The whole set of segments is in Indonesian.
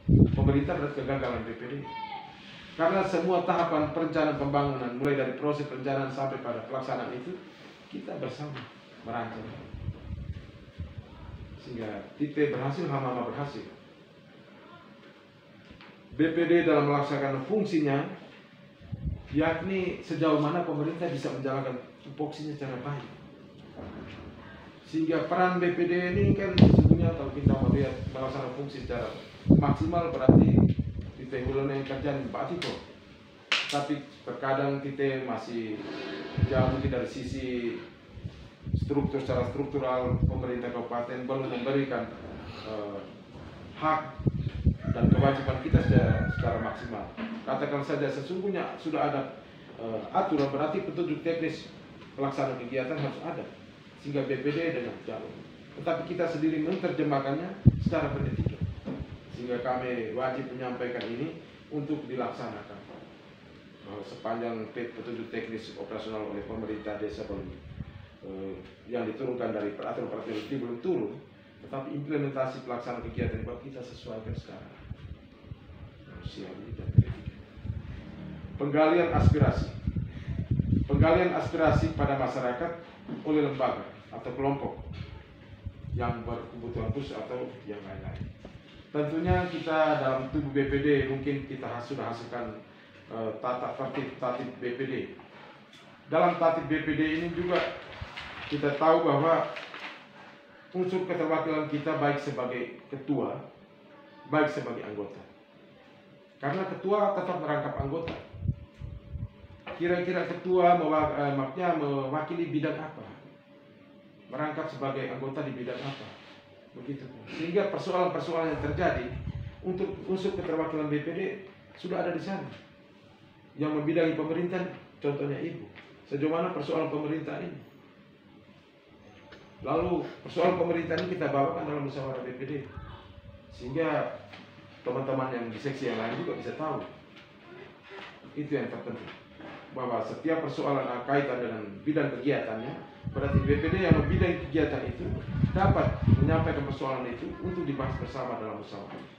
pemerintah berarti kegagalan BPD. Karena semua tahapan perencanaan pembangunan, mulai dari proses perencanaan sampai pada pelaksanaan itu, kita bersama merancang. Sehingga titik berhasil, hama-hama berhasil. BPD dalam melaksanakan fungsinya, yakni sejauh mana pemerintah bisa menjalankan tupoksinya secara baik. Sehingga peran BPD ini kan sesungguhnya kalau kita melihat melaksanakan fungsi secara maksimal berarti kita hulurnya kerjaan Pak Tiko. Tapi terkadang kita masih jauh dari sisi struktur secara struktural pemerintah kabupaten belum memberikan hak dan kewajiban kita secara maksimal. Katakan saja sesungguhnya sudah ada aturan, berarti petunjuk teknis pelaksanaan kegiatan harus ada sehingga BPD dengan jalur. Tetapi kita sendiri menerjemahkannya secara pendidikan sehingga kami wajib menyampaikan ini untuk dilaksanakan sepanjang petunjuk teknis operasional oleh pemerintah desa belum yang diturunkan dari peraturan-peraturan itu belum turun, tetapi implementasi pelaksanaan kegiatan buat kita sesuaikan sekarang. Manusia ini dan pendidikan. Penggalian aspirasi pada masyarakat oleh lembaga atau kelompok yang berkebutuhan khusus atau yang lain-lain. Tentunya kita dalam tubuh BPD mungkin kita sudah hasilkan tatip BPD. Dalam tatip BPD ini juga kita tahu bahwa unsur keterwakilan kita baik sebagai ketua, baik sebagai anggota. Karena ketua tetap merangkap anggota. Kira-kira ketua mewakili bidang apa? Merangkap sebagai anggota di bidang apa? Begitu. Sehingga persoalan-persoalan yang terjadi untuk unsur keterwakilan BPD sudah ada di sana. Yang membidangi pemerintahan, contohnya Ibu. Sejauh mana persoalan pemerintah ini? Lalu persoalan pemerintah ini kita bawakan dalam musyawarah BPD. Sehingga teman-teman yang di seksi yang lain juga bisa tahu. Itu yang terpenting. Bahwa setiap persoalan kaitan dengan bidang kegiatannya, berarti BPD yang membidangi kegiatan itu dapat menyampaikan persoalan itu untuk dibahas bersama dalam musyawarah.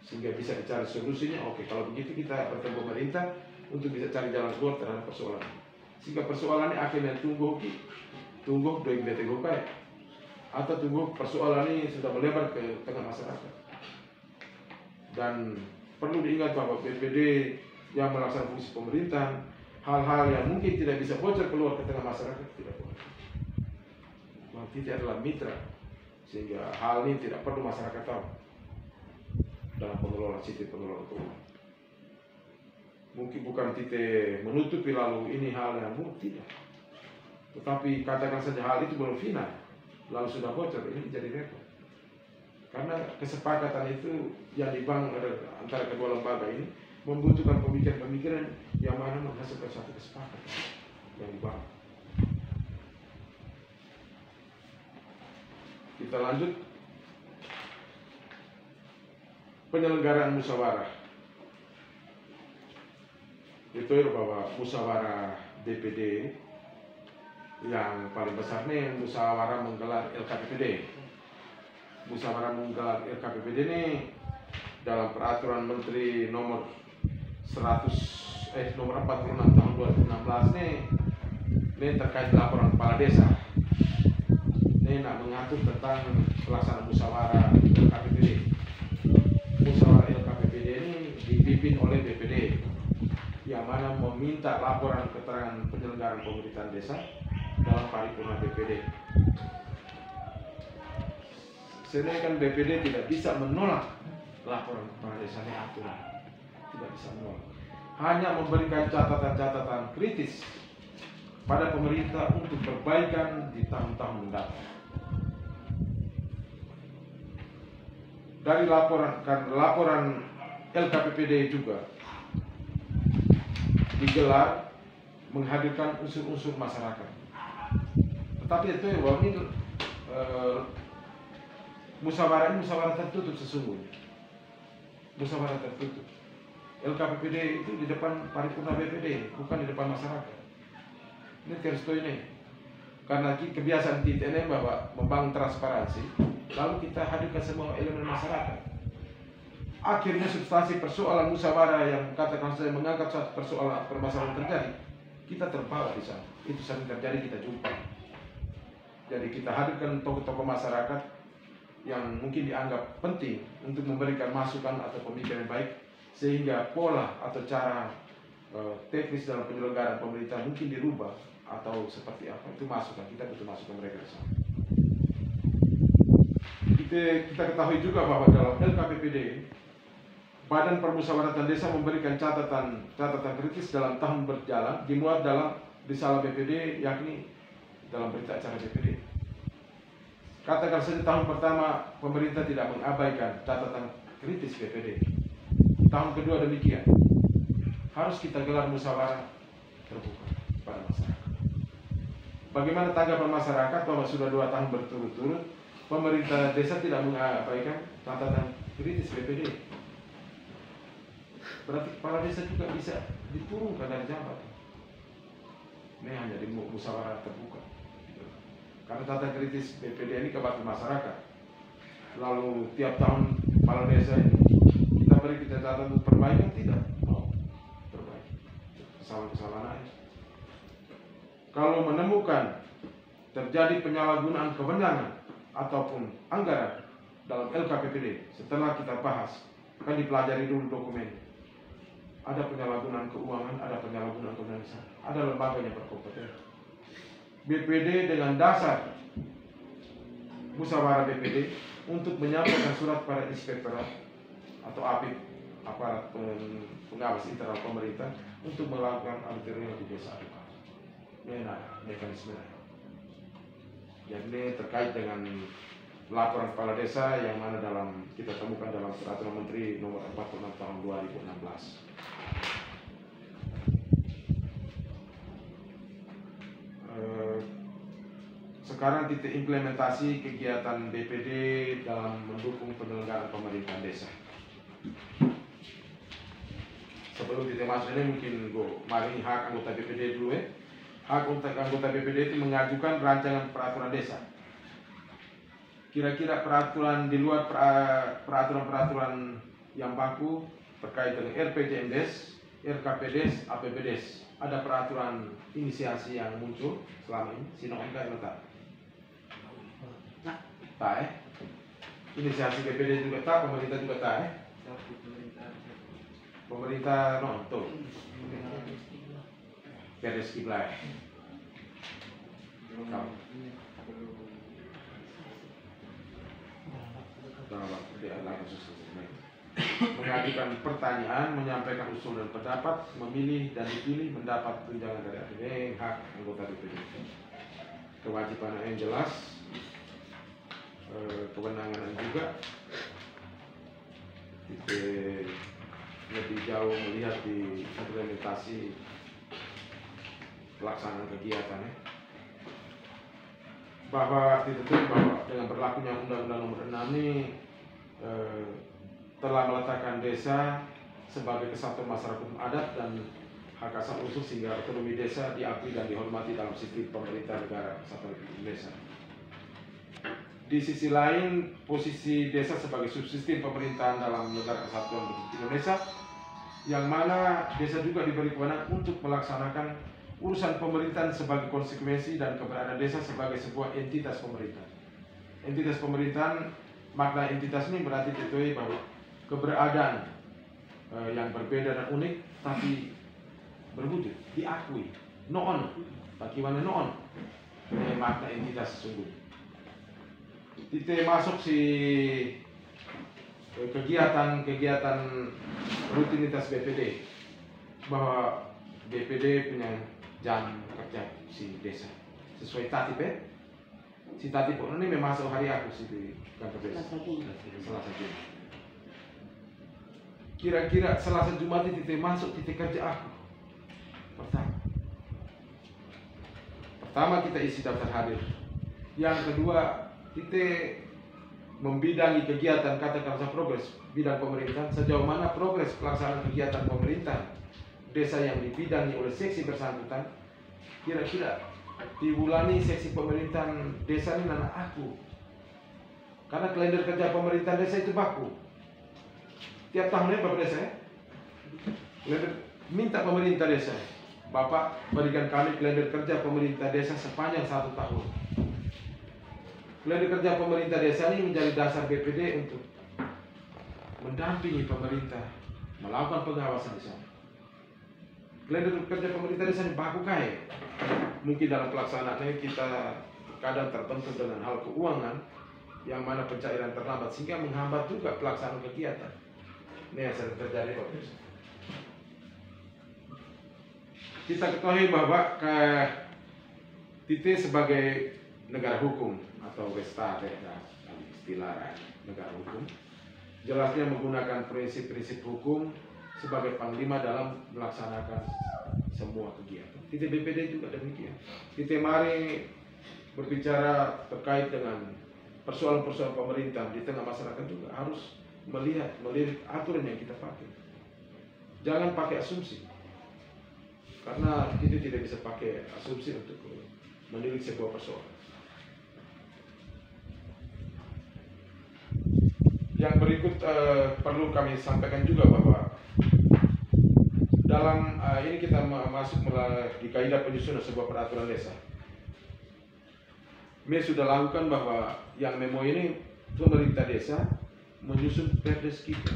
Sehingga bisa dicari solusinya. Oke, kalau begitu kita bertemu pemerintah untuk bisa cari jalan keluar terhadap persoalan. Sehingga persoalannya akhirnya tunggu doi bete gokai, atau tunggu persoalan ini sudah melebar ke tengah masyarakat. Dan perlu diingat bahwa BPD yang melaksanakan fungsi pemerintahan, hal-hal yang mungkin tidak bisa bocor keluar ke tengah masyarakat tidak boleh. Tidak adalah mitra, sehingga hal ini tidak perlu masyarakat tahu dalam pengelolaan sistem pengelolaan keuangan. Mungkin bukan titik menutupi lalu ini hal yang buruk, tidak. Tetapi katakan saja hal itu belum final, lalu sudah bocor, ini jadi repot. Karena kesepakatan itu yang dibangun antara kedua lembaga ini membutuhkan pemikiran-pemikiran yang mana menghasilkan satu kesepakatan yang dibangun. Kita lanjut. Penyelenggaraan musyawarah. Itu bahwa musyawarah DPD yang paling besar nih musyawarah menggelar LKPPD. Musyawarah menggelar LKPPD ini dalam peraturan Menteri nomor 46 tahun 2016 ini terkait laporan kepala desa. Ini nak mengatur tentang pelaksanaan musyawarah LKPPD. Musyawarah LKPPD ini dipimpin oleh BPD yang mana meminta laporan keterangan penyelenggaraan pemerintahan desa dalam paripurna BPD. Sedangkan BPD tidak bisa menolak laporan kepala desa ini aturan, tidak bisa menolak. Hanya memberikan catatan-catatan kritis pada pemerintah untuk perbaikan di tahun-tahun mendatang. Dari laporan LKPPD juga digelar menghadirkan unsur-unsur masyarakat. Tetapi itu bahwa ini musyawarah tertutup sesungguhnya. Musyawarah tertutup. LKPPD itu di depan paripurna BPD, bukan di depan masyarakat. Ini terus ini. Karena kebiasaan kita ini bahwa membangun transparansi, lalu kita hadirkan semua elemen masyarakat. akhirnya substansi persoalan musyawarah yang katakan saya mengangkat suatu persoalan permasalahan terjadi, kita terbawa di sana. Itu sering terjadi, kita jumpa. Jadi kita hadirkan tokoh-tokoh masyarakat yang mungkin dianggap penting untuk memberikan masukan atau pemikiran baik, sehingga pola atau cara teknis dalam penyelenggaraan pemerintah mungkin dirubah atau seperti apa. Itu masukan, kita butuh masukan mereka di sana. Kita ketahui juga bahwa dalam LKPPD, Badan Permusyawaratan Desa memberikan catatan kritis dalam tahun berjalan, dimuat dalam risalah BPD, yakni dalam berita acara BPD. Katakan saja tahun pertama pemerintah tidak mengabaikan catatan kritis BPD. Tahun kedua demikian. Harus kita gelar musyawarah terbuka pada masyarakat. Bagaimana tanggapan masyarakat bahwa sudah 2 tahun berturut-turut pemerintah desa tidak mengabaikan catatan kritis BPD? Berarti kepala desa juga bisa diturunkan dari jabatan. Ini hanya di musyawarah terbuka. Karena catatan kritis BPD ini kepada masyarakat. Lalu tiap tahun kepala desa ini kita beri catatan untuk perbaikan, tidak mau perbaiki. Kesalahan-kesalahan aja. Kalau menemukan terjadi penyalahgunaan kewenangan ataupun anggaran dalam LKPPD, setelah kita bahas, akan dipelajari dulu dokumen. Ada penyalahgunaan keuangan, ada penyalahgunaan kewenangan, ada lembaga yang berkompeten. BPD dengan dasar musyawarah BPD untuk menyampaikan surat pada inspektorat atau APIP, aparat pengawas internal pemerintah, untuk melakukan auditorium di desa. Ini mekanisme. Jadi terkait dengan laporan kepala desa yang mana dalam kita temukan dalam Peraturan Menteri Nomor 46 Tahun 2016. Sekarang titik implementasi kegiatan BPD dalam mendukung penyelenggaraan pemerintahan desa. Sebelum titik masuk ini mungkin mari hak anggota BPD dulu ya. Hak anggota BPD itu mengajukan rancangan peraturan desa. Kira-kira peraturan di luar peraturan-peraturan yang baku terkait dengan RPJMDes, RKPDes, APBDes. Ada peraturan inisiasi yang muncul selama ini, Sinong enggak letak. Tak inisiasi BPD juga tak, pemerintah juga tak pemerintah nonton Perdes Kiblat mengajukan pertanyaan, menyampaikan usul dan pendapat, memilih dan dipilih, mendapat tunjangan dari APBD, hak anggota BPD. Kewajiban yang jelas, kewenangan juga. Kita lebih jauh melihat di implementasi pelaksanaan kegiatan ya. Bahwa ditentukan bahwa dengan berlakunya Undang-Undang Nomor 6 ini telah meletakkan desa sebagai kesatuan masyarakat hukum adat dan hak asal usul, sehingga otonomi desa diakui dan dihormati dalam sistem pemerintah negara kesatuan desa. Di sisi lain, posisi desa sebagai subsistem pemerintahan dalam negara kesatuan Republik Indonesia, yang mana desa juga diberi kewenangan untuk melaksanakan urusan pemerintahan sebagai konsekuensi dan keberadaan desa sebagai sebuah entitas pemerintah. Entitas pemerintahan, makna entitas ini berarti diketahui bahwa keberadaan yang berbeda dan unik tapi berwujud, diakui, noon, bagaimana noon, ini makna entitas sesungguhnya. Kita masuk si kegiatan rutinitas BPD, bahwa BPD punya jam kerja si desa sesuai tatib ya. Si tatib ini memang masuk hari aku sih di kantor desa. Selasa Jumat. Kira-kira Selasa Jumat titik masuk titik kerja aku. Pertama kita isi daftar hadir. Yang kedua kita membidangi kegiatan katakan progres bidang pemerintahan, sejauh mana progres pelaksanaan kegiatan pemerintah desa yang dibidangi oleh seksi bersangkutan. Kira-kira diulani seksi pemerintahan desa ini anak aku, karena kalender kerja pemerintahan desa itu baku. Tiap tahunnya Bapak Desa ya, minta pemerintah desa, Bapak berikan kami kalender kerja pemerintah desa sepanjang 1 tahun. Kalender kerja pemerintah desa ini menjadi dasar BPD untuk mendampingi pemerintah melakukan pengawasan di sana. Kalender kerja pemerintah desa ini baku kaya. Mungkin dalam pelaksanaannya kita kadang terbentur dengan hal keuangan yang mana pencairan terlambat sehingga menghambat juga pelaksanaan kegiatan. Ini yang sering terjadi Bapak Desa. Kita ketahui bahwa kita sebagai negara hukum atau Westare, istilah negara hukum, jelasnya menggunakan prinsip-prinsip hukum sebagai panglima dalam melaksanakan semua kegiatan. Kita BPD juga demikian. Kita mari berbicara terkait dengan persoalan-persoalan pemerintah di tengah masyarakat juga harus melihat aturan yang kita pakai. Jangan pakai asumsi, karena kita tidak bisa pakai asumsi untuk menilai sebuah persoalan. Yang berikut perlu kami sampaikan juga bahwa dalam ini kita masuk di kaidah penyusunan sebuah peraturan desa. Kami sudah lakukan bahwa yang memo ini pemerintah desa menyusun perdes kita.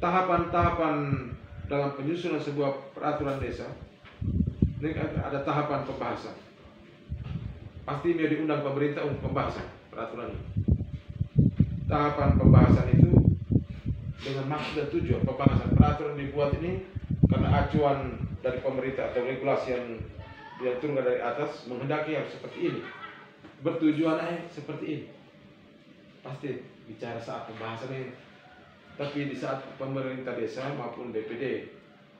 Tahapan-tahapan dalam penyusunan sebuah peraturan desa ini ada tahapan pembahasan. Pasti mau diundang pemerintah untuk pembahasan peraturan ini. Tahapan pembahasan itu dengan maksud dan tujuan pembahasan peraturan dibuat ini karena acuan dari pemerintah atau regulasi yang diaturkan dari atas menghendaki harus seperti ini, bertujuan seperti ini. Pasti bicara saat pembahasan ini. Tapi di saat pemerintah desa maupun BPD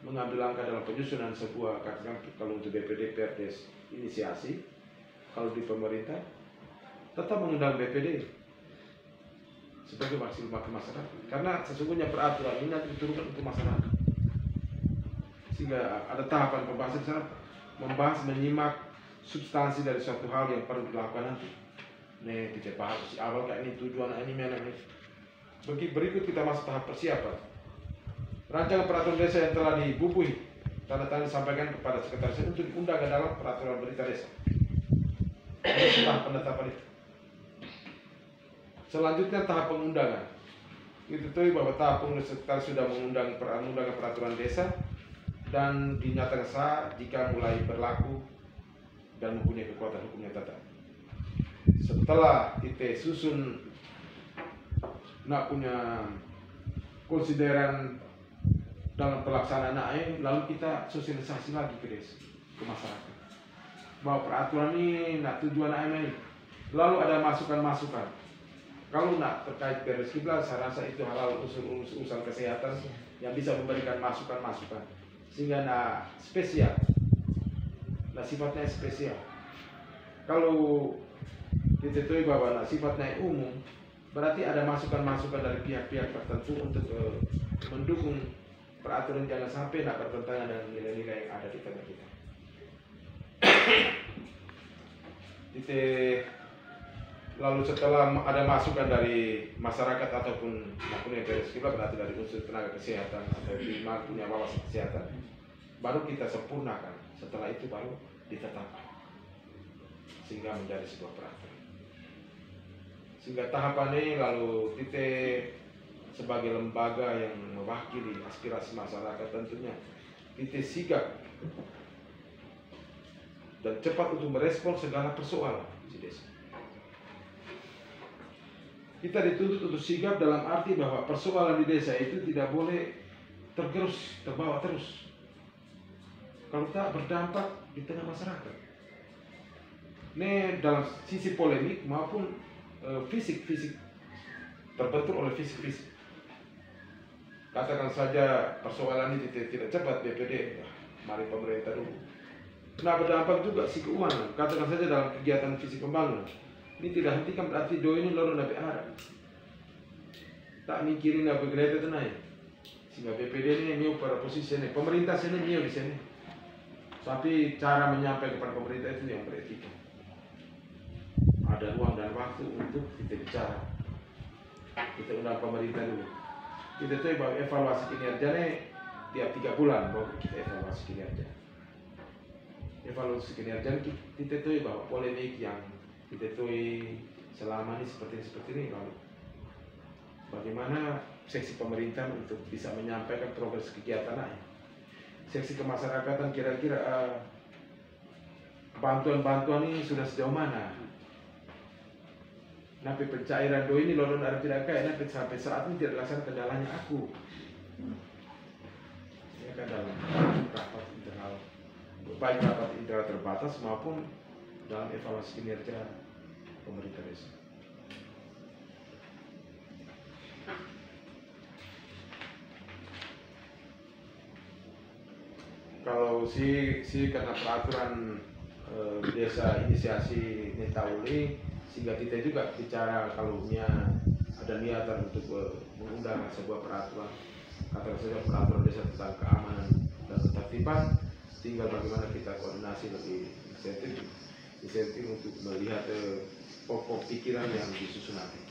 mengambil langkah dalam penyusunan sebuah, katakan kalau untuk BPD perdes inisiasi, kalau di pemerintah tetap mengundang BPD sebagai wakil masyarakat, karena sesungguhnya peraturan ini nanti diturunkan untuk masyarakat. Sehingga ada tahapan pembahasan di sana, membahas, menyimak substansi dari suatu hal yang perlu dilakukan nanti. Nih kita bahas si awal kayak ini tujuan ini mana ini. Berikut kita masuk tahap persiapan. Rancangan peraturan desa yang telah dibubuhi, tanda tangan disampaikan kepada sekretaris untuk diundang ke dalam peraturan berita desa. Setelah penetapan itu. Selanjutnya tahap pengundangan. Kita tahu bahwa tahap sekretaris sudah mengundang peraturan desa dan dinyatakan sah jika mulai berlaku dan mempunyai kekuatan hukumnya tetap. Setelah kita susun nak punya konsideran dalam pelaksanaan lalu kita sosialisasi lagi ke desa, ke masyarakat bahwa peraturan ini nak tujuan ini. Lalu ada masukan-masukan. Kalau nak terkait beres kiblat, saya rasa itu halal urusan kesehatan yang bisa memberikan masukan-masukan sehingga nak spesial, nak sifatnya spesial. Kalau diketahui bahwa nak sifatnya umum, berarti ada masukan-masukan dari pihak-pihak tertentu untuk mendukung peraturan jangan sampai nak bertentangan dengan nilai-nilai yang ada di tengah kita. Lalu setelah ada masukan dari masyarakat ataupun yang beres kiblat, berarti dari unsur tenaga kesehatan atau punya wawasan kesehatan, baru kita sempurnakan. Setelah itu baru ditetapkan sehingga menjadi sebuah peraturan. Sehingga tahapan ini lalu kita sebagai lembaga yang mewakili aspirasi masyarakat tentunya kita sigap dan cepat untuk merespon segala persoalan di desa. Kita dituntut untuk sigap dalam arti bahwa persoalan di desa itu tidak boleh tergerus, terbawa terus. Kalau tak berdampak di tengah masyarakat. Ini dalam sisi polemik maupun fisik terbentur oleh fisik. Katakan saja persoalan ini tidak cepat BPD, mari pemerintah dulu. Nah berdampak juga si keuangan. Katakan saja dalam kegiatan fisik pembangunan. Ini tidak hentikan berarti do ini lorong nabi Arab. Tak mikirin apa gereja itu naik. Sehingga BPD ini miu pada posisi ini, pemerintah sini miu di sini. Tapi cara menyampaikan kepada pemerintah itu yang beretika. Ada ruang dan waktu untuk kita bicara. kita undang pemerintah dulu. Kita tuh baru evaluasi kinerjanya tiap 3 bulan baru kita evaluasi kinerja. Evaluasi kinerja kita tuh bahwa polemik yang kita tuh selama ini seperti ini, lalu bagaimana seksi pemerintah untuk bisa menyampaikan progres kegiatannya. Seksi kemasyarakatan kira-kira bantuan-bantuan ini sudah sejauh mana? Napi pencairan do ini lolon ada tidak kaya, napi sampai saat ini tidak dilaksanakan kendalanya aku. Ya kan dalam rapat internal, baik rapat internal terbatas maupun dalam evaluasi kinerja pemerintah desa. Kalau karena peraturan desa inisiasi Netauli, sehingga kita juga bicara kalau ada niatan untuk mengundang sebuah peraturan, katakan saja peraturan desa tentang keamanan dan ketertiban, tinggal bagaimana kita koordinasi lebih insentif untuk melihat pokok pikiran yang disusun nanti.